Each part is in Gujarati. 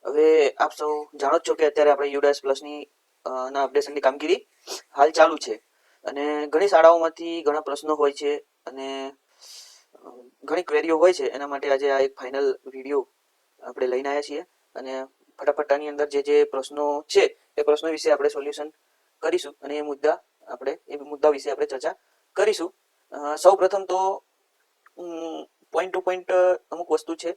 હવે આપ સૌ જાણો જ છો કે અત્યારે આપણે યુડાસ પ્લસની ના અપડેશનની કામગીરી હાલ ચાલુ છે અને ઘણી શાળાઓમાંથી ઘણા પ્રશ્નો હોય છે અને ઘણી ક્વેરીઓ હોય છે. એના માટે આજે આ એક ફાઇનલ વિડીયો આપણે લઈને આવ્યા છીએ અને ફટાફટ આની અંદર જે પ્રશ્નો છે એ પ્રશ્નો વિશે આપણે સોલ્યુશન કરીશું અને એ મુદ્દા વિશે આપણે ચર્ચા કરીશું. સૌ પ્રથમ તો પોઈન્ટ ટુ પોઈન્ટ અમુક વસ્તુ છે.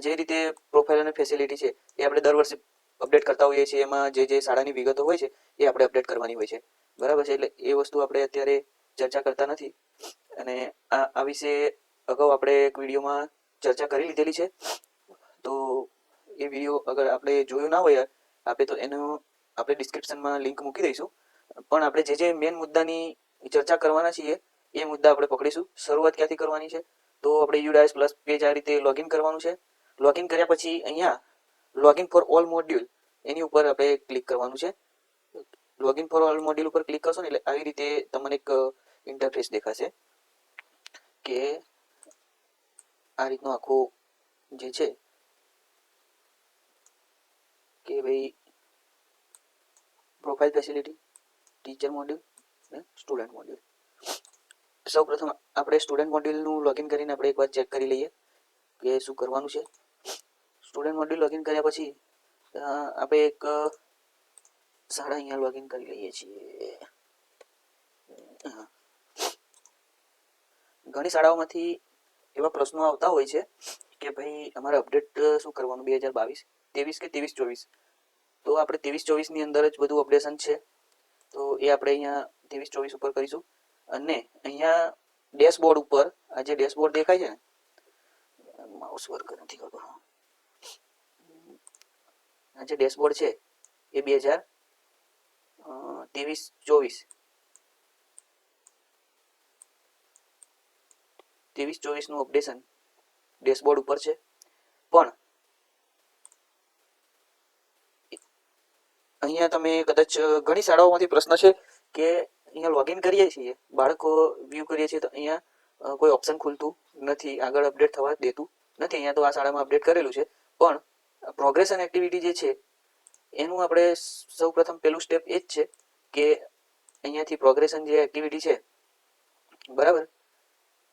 જે રીતે પ્રોફાઇલ અને ફેસિલિટી છે એ આપણે દર વર્ષે અપડેટ કરતા હોઈએ છીએ. એમાં જે શાળાની વિગતો હોય છે એ આપણે અપડેટ કરવાની હોય છે, બરાબર છે. એટલે એ વસ્તુ આપણે અત્યારે ચર્ચા કરતા નથી અને આ વિશે અગાઉ આપણે એક વિડીયોમાં ચર્ચા કરી લીધેલી છે. તો એ વિડીયો અગર આપણે જોયું ના હોય આપણે તો એનો આપણે ડિસ્ક્રિપ્શનમાં લિંક મૂકી દઈશું. પણ આપણે જે મેઇન મુદ્દાની ચર્ચા કરવાના છીએ એ મુદ્દા આપણે પકડીશું. શરૂઆત ક્યાંથી કરવાની છે? તો આપણે યુડાયસ પ્લસ પેજ આ રીતે લોગિન કરવાનું છે. લોગિન કર્યા પછી અહીંયા લોગિન ફોર ઓલ મોડ્યુલ એની ઉપર આપણે ક્લિક કરવાનું છે. લોગિન ફોર ઓલ મોડ્યુલ ઉપર ક્લિક કરશો ને એટલે આવી રીતે તમને એક ઇન્ટરફેસ દેખાશે કે આ રીતનું આખું જે છે કે ભાઈ પ્રોફાઇલ ફેસિલિટી, ટીચર મોડ્યુલ અને સ્ટુડન્ટ મોડ્યુલ. સૌ પ્રથમ આપણે સ્ટુડન્ટ મોડ્યુલનું લોગિન કરીને આપણે એકવાર ચેક કરી લઈએ કે શું કરવાનું છે. સ્ટુડન્ટ મોડ્યુલ લોગિન કર્યા પછી આપણે એક શાળા અહીંયા લોગિન કરી લઈએ છીએ. ઘણી શાળાઓમાંથી એવા પ્રશ્નો આવતા હોય છે કે ભાઈ અમારે અપડેટ શું કરવાનું 2022-23 કે 23-24. તો આપણે 23-24 ની અંદર જ બધું અપડેશન છે. તો એ આપણે અહીંયા 23-24 ઉપર કરીશું અને અહીંયા ડેશબોર્ડ ઉપર આ જે ડેશબોર્ડ દેખાય છે ને, માઉસ વર્ક નથી કરતો, આ જે ડેશબોર્ડ છે એ 2023-24 નું અપડેશન ડેશબોર્ડ ઉપર છે. પણ અહીંયા તમે કદાચ ઘણી શાળાઓમાંથી પ્રશ્ન છે કે અહીંયા લોગિન કરીએ છીએ, બાળકો વ્યૂ કરીએ છીએ તો અહીંયા કોઈ ઓપ્શન ખુલતું નથી, આગળ અપડેટ થવા દેતું નથી. અહીંયા તો આ શાળામાં અપડેટ કરેલું છે પણ પ્રોગ્રેસ અને એક્ટિવિટી જે છે એનું આપણે સૌ પ્રથમ પહેલું સ્ટેપ એ જ છે કે અહીંયાથી પ્રોગ્રેશન જે એક્ટિવિટી છે, બરાબર,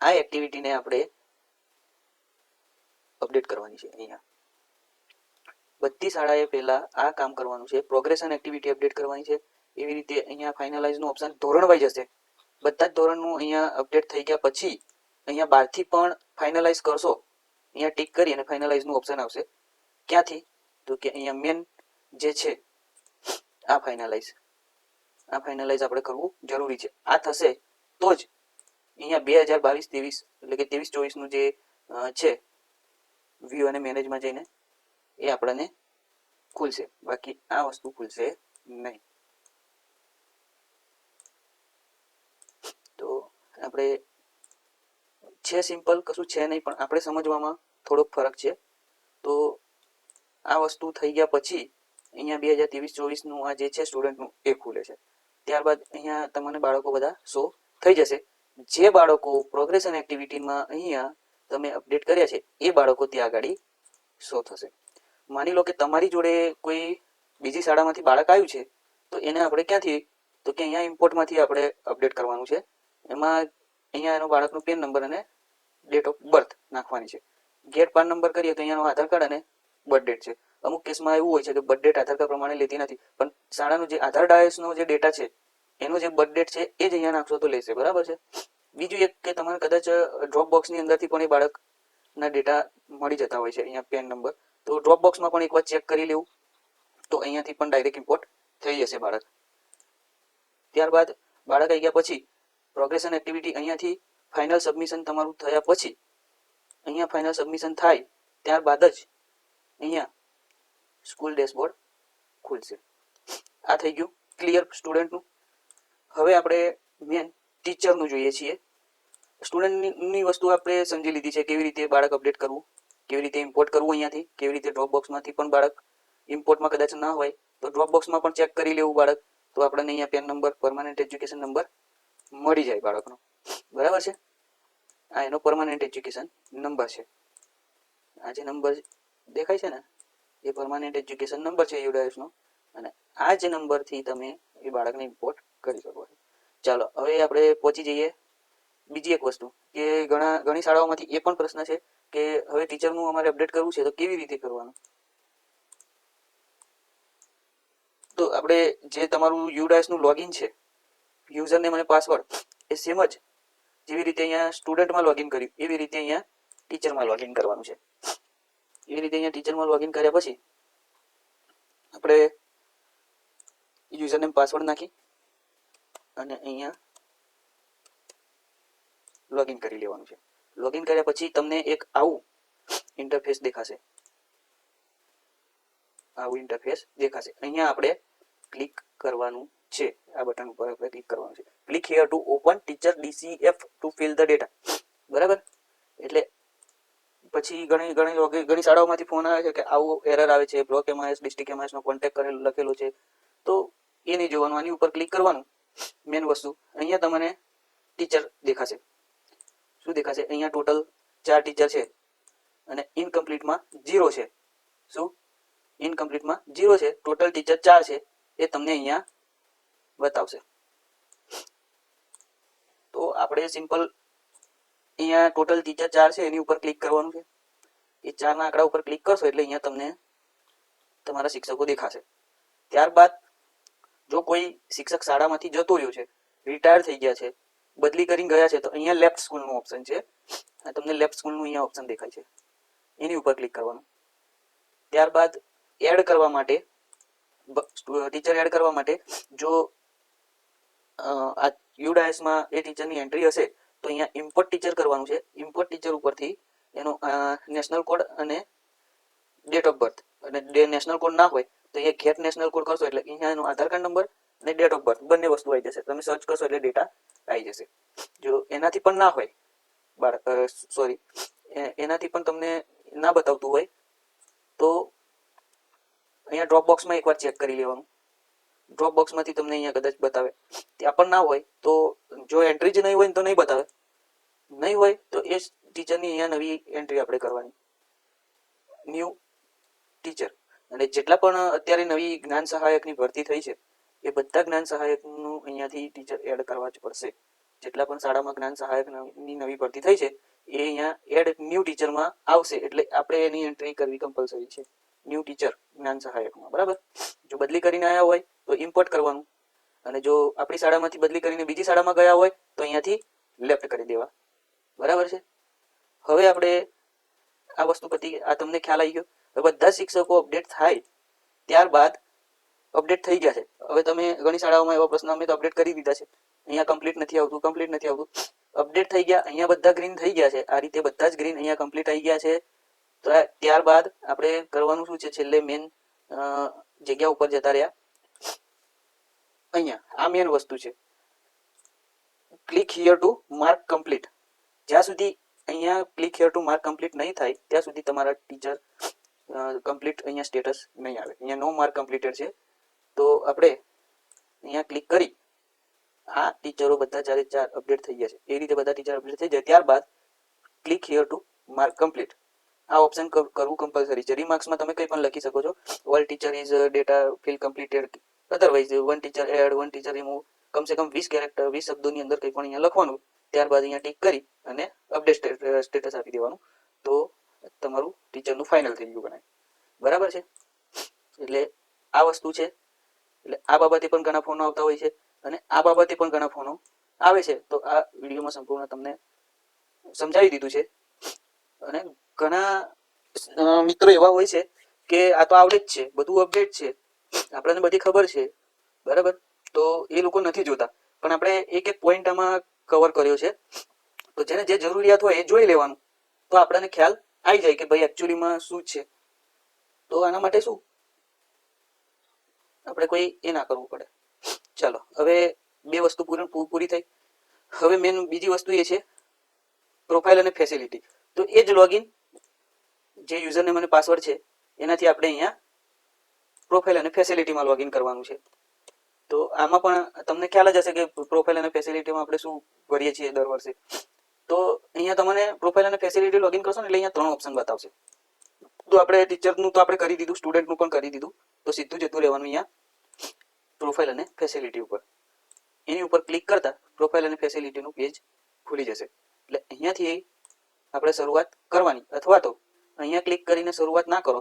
આ એક્ટિવિટીને આપણે અપડેટ કરવાની છે. અહીંયા બધી શાળાએ પહેલા આ કામ કરવાનું છે, પ્રોગ્રેશન એક્ટિવિટી અપડેટ કરવાની છે. એવી રીતે અહીંયા ફાઇનલાઇઝનું ઓપ્શન ધોરણ વાઇઝ હશે. બધા જ ધોરણનું અહીંયા અપડેટ થઈ ગયા પછી અહીંયા બહારથી પણ ફાઇનલાઇઝ કરશો, અહીંયા ટિક કરી અને ફાઇનલાઇઝનું ઓપ્શન આવશે. ક્યાંથી? તો કે અહીંયા મેન જે છે આ ફાઇનલાઇઝ આપણે કરવું જરૂરી છે. આ થશે તો જ અહીંયા 2022-23 એટલે કે 23-24 નું જે છે વ્યૂ અને મેનેજમાં જઈને એ આપણને ખુલશે, બાકી આ વસ્તુ ખુલશે નહીં. તો આપણે છે સિમ્પલ, કશું છે નહીં, પણ આપણે સમજવામાં થોડોક ફરક છે. તો આ વસ્તુ થઈ ગયા પછી અહીંયા 2023-24 નું આ જે છે સ્ટુડન્ટનું એ ખુલે છે. ત્યારબાદ અહીંયા તમને બાળકો બધા શો થઈ જશે. જે બાળકો પ્રોગ્રેશન એક્ટિવિટીમાં અહીંયા તમે અપડેટ કર્યા છે એ બાળકો ત્યાં આગળ શો થશે. માની લો કે તમારી જોડે કોઈ બીજી શાળામાંથી બાળક આવ્યું છે તો એને આપણે ક્યાંથી, તો કે અહીંયા ઇમ્પોર્ટમાંથી આપણે અપડેટ કરવાનું છે. એમાં અહીંયા એનો બાળકનો પેન નંબર અને ડેટ ઓફ બર્થ નાખવાની છે. ગેટ પાન નંબર કરીએ તો અહીંયાનો આધાર કાર્ડ અને બર્થ ડેટ છે. અમુક કેસમાં એવું હોય છે કે બર્થ ડેટ આધાર કાર્ડ પ્રમાણે લેતી નથી, પણ શાળાનું જે આધાર ડાયસનો જે ડેટા છે એનો જે બર્થ ડેટ છે એ જ અહીંયા નાખશો તો લેશે, બરાબર છે. બીજું એક કે તમારે કદાચ ડ્રોપ બોક્સની અંદરથી પણ એ બાળકના ડેટા મળી જતા હોય છે, અહીંયા પેન નંબર. તો ડ્રોપ બોક્સમાં પણ એકવાર ચેક કરી લેવું તો અહીંયાથી પણ ડાયરેક્ટ ઇમ્પોર્ટ થઈ જશે બાળક. ત્યારબાદ બાળક આવી ગયા પછી પ્રોગ્રેશન એક્ટિવિટી અહીંયાથી ફાઇનલ સબમિશન તમારું થયા પછી અહીંયા ફાઇનલ સબમિશન થાય ત્યારબાદ જ અહીંયા સ્કૂલ ડેશબોર્ડ ખુલશે. આ થઈ ગયું ક્લિયર સ્ટુડન્ટનું. હવે આપણે મેન ટીચરનું જોઈએ છીએ. સ્ટુડન્ટની વસ્તુ આપણે સમજી લીધી છે, કેવી રીતે બાળક અપડેટ કરવું, કેવી રીતે ઇમ્પોર્ટ કરવું અહીંયાથી, કેવી રીતે ડ્રોપ બોક્સમાંથી પણ બાળક ઇમ્પોર્ટમાં કદાચ ના હોય તો ડ્રોપ બોક્સમાં પણ ચેક કરી લેવું બાળક, તો આપણને અહીંયા PEN number, permanent education number મળી જાય બાળકનો, બરાબર છે. આ એનો પરમાનન્ટ એજ્યુકેશન નંબર છે. આ જે નંબર દેખાય છે ને એ પરમાનન્ટ એજ્યુકેશન નંબર છે યુડાયસનો, અને આ જ નંબરથી તમે એ બાળકને ઇમ્પોર્ટ કરી શકો છો. ચાલો હવે આપણે પહોંચી જઈએ બીજી એક વસ્તુ કે ઘણી શાળાઓમાંથી એ પણ પ્રશ્ન છે કે હવે ટીચરનું અમારે અપડેટ કરવું છે તો કેવી રીતે કરવાનું. તો આપણે જે તમારું યુડાયસનું લોગિન છે, યુઝર નેમ અને પાસવર્ડ, એ સેમ જ જેવી રીતે અહીંયા સ્ટુડન્ટમાં લોગિન કર્યું એવી રીતે અહીંયા ટીચરમાં લોગિન કરવાનું છે. એવી રીતે અહીંયા ટીચરમાં લોગિન કર્યા પછી આપણે યુઝર નેમ પાસવર્ડ નાખી અને અહીંયા લોગિન કરી લેવાનું છે. લોગિન કર્યા પછી તમને એક આવું ઇન્ટરફેસ દેખાશે. આવું ઇન્ટરફેસ દેખાશે. અહીંયા આપણે ક્લિક કરવાનું છે. આ બટન ઉપર આપણે ક્લિક કરવાનું છે. Click here to open teacher DCF to fill the data. બરાબર. એટલે પછી ઘણી શાળાઓમાંથી ફોન આવે છે કે આવું એરર આવે છે, બ્લોક MIS ડિસ્ટ્રિક્ટ MIS નો કોન્ટેક્ટ કરેલો લખેલો છે, તો એ નહીં જોવાનું, આની ઉપર ક્લિક કરવાનું. મેન વસ્તુ અહીંયા તમને ટીચર દેખાશે. શું દેખાશે? અહીંયા ટોટલ 4 ટીચર છે અને ઇનકમ્પ્લીટમાં 0 છે. શું? ઇનકમ્પ્લીટમાં 0 છે. ટોટલ ટીચર 4 છે એ તમને અહીંયા બતાવશે. તો આપણે સિમ્પલ અહીંયા ટોટલ ટીચર 4 છે એની ઉપર ક્લિક કરવાનું છે. એ 4 ના આંકડા ઉપર ક્લિક કરશો એટલે અહીંયા તમને તમારા શિક્ષકો દેખાશે. ત્યારબાદ જો કોઈ શિક્ષક શાળામાંથી જતો રહ્યો છે, રિટાયર થઈ ગયા છે, બદલી કરીને ગયા છે, તો અહીંયા લેફ્ટ સ્કૂલનું ઓપ્શન છે. તમને લેફ્ટ સ્કૂલનું અહીંયા ઓપ્શન દેખાય છે, એની ઉપર ક્લિક કરવાનું. ત્યારબાદ એડ કરવા માટે, ટીચર એડ કરવા માટે જો આ યુડાયસમાં એ ટીચરની એન્ટ્રી હશે તો અહીંયા ઇમ્પોર્ટ ટીચર કરવાનું છે. ઇમ્પોર્ટ ટીચર ઉપરથી એનો નેશનલ કોડ અને ડેટ ઓફ બર્થ, અને નેશનલ કોડ ના હોય તો અહીંયા ગેટ નેશનલ કોડ કરશો એટલે અહીંયા એનો આધાર કાર્ડ નંબર અને ડેટ ઓફ બર્થ બંને વસ્તુ આવી જશે. તમે સર્ચ કરશો એટલે ડેટા આવી જશે. જો એનાથી પણ ના હોય એનાથી પણ તમને ના બતાવતું હોય તો અહીંયા ડ્રોપ બોક્સમાં એકવાર ચેક કરી લેવાનું. ડ્રોપ બોક્સમાંથી તમને અહીંયા કદાચ બતાવે. ત્યાં પણ ના હોય તો જો એન્ટ્રી જ નહીં હોય તો નહીં બતાવે. નહીં હોય તો એ ટીચરની અહીંયા નવી એન્ટ્રી આપણે કરવાની, ન્યૂ ટીચર. અને જેટલા પણ અત્યારે નવી જ્ઞાન સહાયકની ભરતી થઈ છે એ બધા જ્ઞાન સહાયકનું અહીંયાથી ટીચર એડ કરવા જ પડશે. જેટલા પણ શાળામાં જ્ઞાન સહાયકની નવી ભરતી થઈ છે એ અહીંયા એડ ન્યૂ ટીચરમાં આવશે. એટલે આપણે એની એન્ટ્રી કરવી કમ્પલસરી છે, ન્યૂ ટીચર જ્ઞાન સહાયકમાં. બરાબર. જો બદલી કરીને આવ્યા હોય તો ઇમ્પોર્ટ કરવાનું, અને જો આપણી શાળામાંથી બદલી કરીને બીજી શાળામાં ગયા હોય તો અહીંયાથી લેફ્ટ કરી દેવા. બરાબર છે. હવે આપણે આ વસ્તુ પછી આ તમને ખ્યાલ આવી ગયો. હવે બધા શિક્ષકો અપડેટ થાય ત્યારબાદ અપડેટ થઈ ગયા છે. હવે તમે ઘણી શાળાઓમાં એવા પ્રશ્ન અમે તો અપડેટ કરી દીધા છે, અહીંયા કમ્પ્લીટ નથી આવતું, કમ્પ્લીટ નથી આવતું. અપડેટ થઈ ગયા, અહીંયા બધા ગ્રીન થઈ ગયા છે. આ રીતે બધા જ ગ્રીન અહીંયા કમ્પ્લીટ આવી ગયા છે. તો ત્યારબાદ આપણે કરવાનું શું છે? છેલ્લે મેન જગ્યા ઉપર જતા રહ્યા. અહીંયા આ મેન વસ્તુ છે, click here to mark complete. જ્યાં સુધી અહીંયા click here to mark complete નહીં થાય ત્યાં સુધી તમારા ટીચર કમ્પ્લીટ અહીંયા સ્ટેટસ નહીં આવે. અહીંયા નો માર્ક કમ્પ્લીટેડ છે. તો આપણે અહીંયા ક્લિક કરી આ ટીચરો બધા 4 અપડેટ થઈ ગયા છે. એ રીતે બધા ટીચર અપડેટ થઈ જાય ત્યારબાદ click here to mark complete આ ઓપ્શન કરવું કમ્પલસરી છે. રિમાર્ક્સમાં તમે કંઈ પણ લખી શકો છો. All teacher is data fill completed, otherwise one teacher add, one teacher remove, કમસે કમ 20 કેરેક્ટર 20 શબ્દોની અંદર કંઈ પણ અહીંયા લખવાનું. ત્યારબાદ અહીંયા ટિક કરી અને અપડેટ સ્ટેટસ આપી દેવાનું. તો તમારું ટીચરનું ફાઇનલ થઈ ગયું ગણાય. બરાબર છે. એટલે આ વસ્તુ છે. એટલે આ બાબતે પણ ઘણા ફોનો આવતા હોય છે અને આ બાબતે પણ ઘણા ફોનો આવે છે. તો આ વિડીયોમાં સંપૂર્ણ તમને સમજાવી દીધું છે. અને ઘણા મિત્રો એવા હોય છે કે આ તો આવડે જ છે, બધું અપડેટ છે, આપણને બધી ખબર છે, બરાબર, તો એ લોકો નથી જોતા. પણ આપણે એક એક પોઈન્ટ આમાં કવર કર્યો છે. તો જેને જે જરૂરિયાત હોય એ જોઈ લેવાનું, તો આપણને ખ્યાલ આવી જાય કે ભાઈ એકચ્યુઅલીમાં શું છે. તો આના માટે શું આપણે કોઈ એ ના કરવું પડે. ચાલો હવે 2 વસ્તુ પૂરી થઈ. હવે મેન બીજી વસ્તુ એ છે પ્રોફાઇલ અને ફેસિલિટી. તો એ જ લોગિન જે યુઝર નેમ અને પાસવર્ડ છે એનાથી આપણે અહીંયા પ્રોફાઇલ અને ફેસિલિટીમાં લોગિન કરવાનું છે. તો આમાં પણ તમને ખ્યાલ જ હશે કે પ્રોફાઇલ અને ફેસિલિટીમાં આપણે શું ભરીએ છીએ દર વર્ષે. તો અહીંયા તમને પ્રોફાઇલ અને ફેસિલિટી લોગિન કરશો ને એટલે અહીંયા 3 ઓપ્શન બતાવશે. વસ્તુ આપણે ટીચરનું તો આપણે કરી દીધું, સ્ટુડન્ટનું પણ કરી દીધું. તો સીધું જતું રહેવાનું અહીંયા પ્રોફાઇલ અને ફેસિલિટી ઉપર. એની ઉપર ક્લિક કરતા પ્રોફાઇલ અને ફેસિલિટીનું પેજ ખુલી જશે. એટલે અહીંયાથી આપણે શરૂઆત કરવાની, અથવા તો અહીંયા ક્લિક કરીને શરૂઆત ના કરો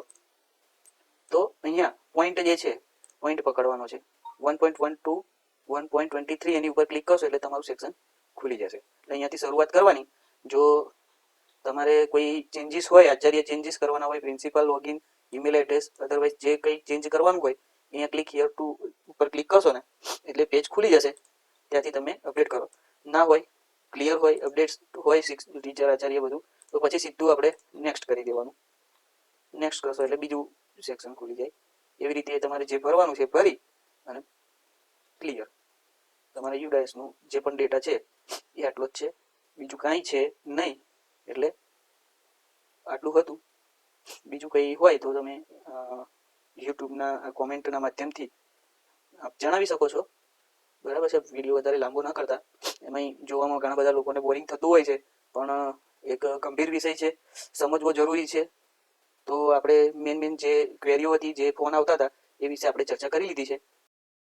તો અહીંયા પોઈન્ટ જે છે પોઈન્ટ પકડવાનો છે 1.12 1.23 એની ઉપર ક્લિક કરશો એટલે તમારું સેક્શન ખુલી જશે. એટલે અહીંયાથી શરૂઆત કરવાની. જો તમારે કોઈ ચેન્જીસ હોય, આચાર્ય ચેન્જીસ કરવાના હોય, principal login, email address, otherwise જે કંઈ ચેન્જ કરવાનું હોય અહીંયા ક્લિક હિયર ટુ ઉપર ક્લિક કરશો ને એટલે પેજ ખુલી જશે. ત્યાંથી તમે અપડેટ કરો. ના હોય, ક્લિયર હોય, અપડેટ્સ હોય ટીચર આચાર્ય બધું, તો પછી સીધું આપણે નેક્સ્ટ કરી દેવાનું. નેક્સ્ટ કરશો એટલે બીજું સેક્શન ખુલી જાય. એવી રીતે તમારે જે ભરવાનું છે ભરી અને ક્લિયર. તમારે યુડાયસનું જે પણ ડેટા છે એ આટલો જ છે, બીજું કાંઈ છે નહીં. એટલે આટલું હતું. બીજું કંઈ હોય તો તમે યુટ્યુબના કોમેન્ટના માધ્યમથી આપ જણાવી શકો છો. બરાબર છે. વિડીયો વધારે લાંબો ન કરતા. એમાંય જોવામાં ઘણા બધા લોકોને બોરિંગ થતું હોય છે, પણ એક ગંભીર વિષય છે, સમજવો જરૂરી છે. તો આપણે મેન જે ક્વેરીઓ હતી, જે ફોન આવતા હતા એ વિશે આપણે ચર્ચા કરી લીધી છે.